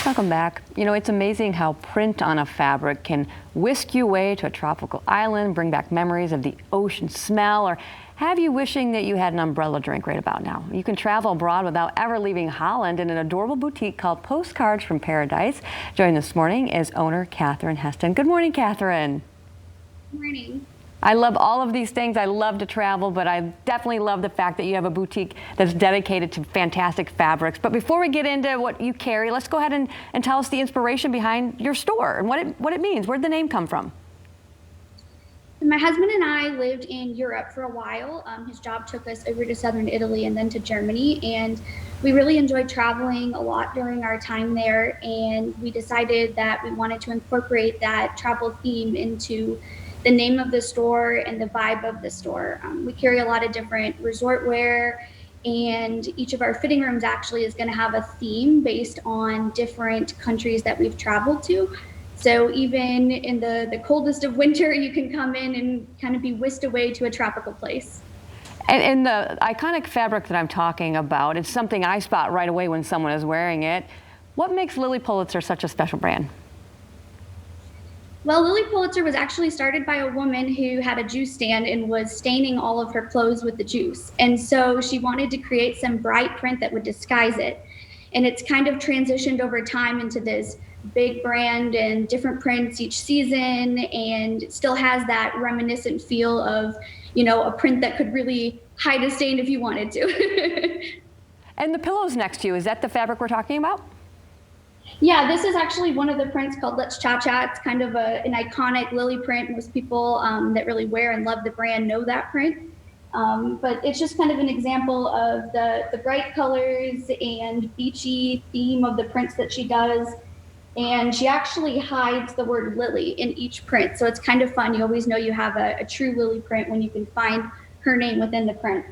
Welcome back. You know, it's amazing how print on a fabric can whisk you away to a tropical island, bring back memories of the ocean smell, or have you wishing that you had an umbrella drink right about now. You can travel abroad without ever leaving Holland in an adorable boutique called Postcards From Paradise. Joining this morning is owner Catherine Heston. Good morning, Catherine. Good morning. I love all of these things. I love to travel, but I definitely love the fact that you have a boutique that's dedicated to fantastic fabrics. But before we get into what you carry, let's go ahead and tell us the inspiration behind your store and what it means. Where'd the name come from? My husband and I lived in Europe for a while. His job took us over to southern Italy and then to Germany, and we really enjoyed traveling a lot during our time there, and we decided that we wanted to incorporate that travel theme into the name of the store and the vibe of the store. We carry a lot of different resort wear, and each of our fitting rooms actually is going to have a theme based on different countries that we've traveled to. So even in the coldest of winter, you can come in and kind of be whisked away to a tropical place. And the iconic fabric that I'm talking about, it's something I spot right away when someone is wearing it. What makes Lilly Pulitzer such a special brand? Well, Lilly Pulitzer was actually started by a woman who had a juice stand and was staining all of her clothes with the juice. And so she wanted to create some bright print that would disguise it. And it's kind of transitioned over time into this big brand and different prints each season, and it still has that reminiscent feel of, you know, a print that could really hide a stain if you wanted to. And the pillows next to you, is that the fabric we're talking about? Yeah, this is actually one of the prints called Let's Cha Cha. It's kind of an iconic Lilly print. Most people that really wear and love the brand know that print. But it's just kind of an example of the bright colors and beachy theme of the prints that she does. And she actually hides the word Lilly in each print. So it's kind of fun. You always know you have a true Lilly print when you can find her name within the print.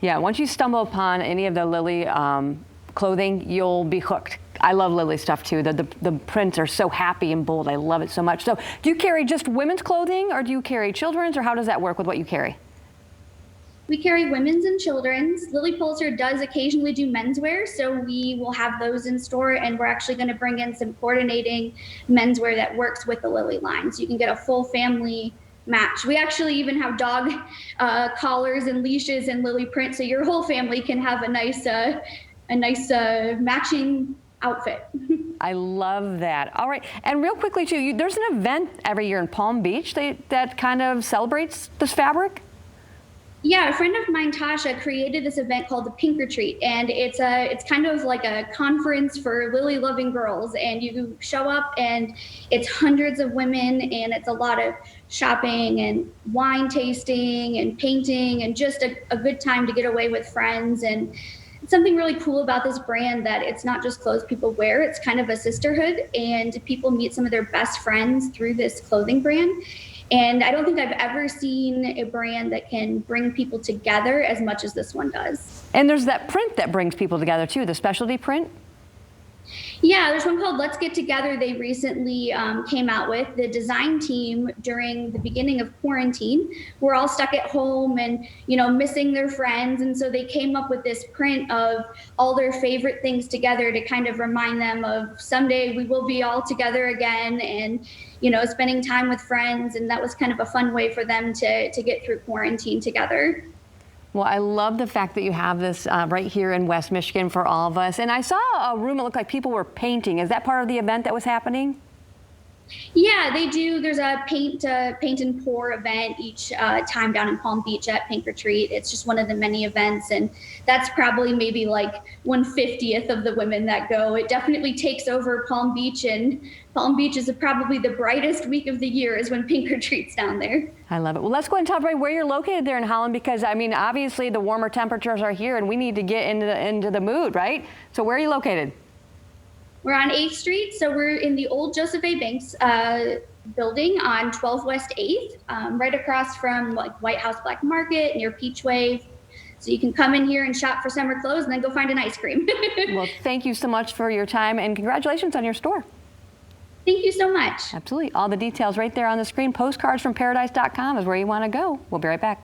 Yeah, once you stumble upon any of the Lilly clothing, you'll be hooked. I love Lilly stuff too. The prints are so happy and bold. I love it so much. So do you carry just women's clothing, or do you carry children's, or how does that work with what you carry? We carry women's and children's. Lilly Pulitzer does occasionally do menswear, so we will have those in store, and we're actually going to bring in some coordinating menswear that works with the Lilly line, so you can get a full family match. We actually even have dog collars and leashes in Lilly print, so your whole family can have a nice matching outfit. I love that. All right, and real quickly too, there's an event every year in Palm Beach that kind of celebrates this fabric. Yeah, a friend of mine, Tasha, created this event called the Pink Retreat, and it's kind of like a conference for Lilly loving girls, and you show up and it's hundreds of women, and it's a lot of shopping and wine tasting and painting and just a good time to get away with friends. And something really cool about this brand that it's not just clothes people wear, it's kind of a sisterhood, and people meet some of their best friends through this clothing brand. And I don't think I've ever seen a brand that can bring people together as much as this one does. And there's that print that brings people together too, the specialty print. Yeah, there's one called Let's Get Together they recently came out with. The design team during the beginning of quarantine were all stuck at home and, you know, missing their friends. And so they came up with this print of all their favorite things together to kind of remind them of someday we will be all together again and, you know, spending time with friends. And that was kind of a fun way for them to get through quarantine together. Well, I love the fact that you have this right here in West Michigan for all of us. And I saw a room, it looked like people were painting. Is that part of the event that was happening? Yeah, they do. There's a paint and pour event each time down in Palm Beach at Pink Retreat. It's just one of the many events, and that's probably maybe like 1/50th of the women that go. It definitely takes over Palm Beach, and Palm Beach is probably the brightest week of the year is when Pink Retreat's down there. I love it. Well, let's go ahead and tell everybody where you're located there in Holland, because I mean, obviously the warmer temperatures are here and we need to get into the mood, right? So where are you located? We're on 8th Street, so we're in the old Joseph A. Banks building on 12 West 8th, right across from like White House Black Market near Peach Wave. So you can come in here and shop for summer clothes and then go find an ice cream. Well, thank you so much for your time, and congratulations on your store. Thank you so much. Absolutely. All the details right there on the screen. Postcardsfromparadise.com is where you want to go. We'll be right back.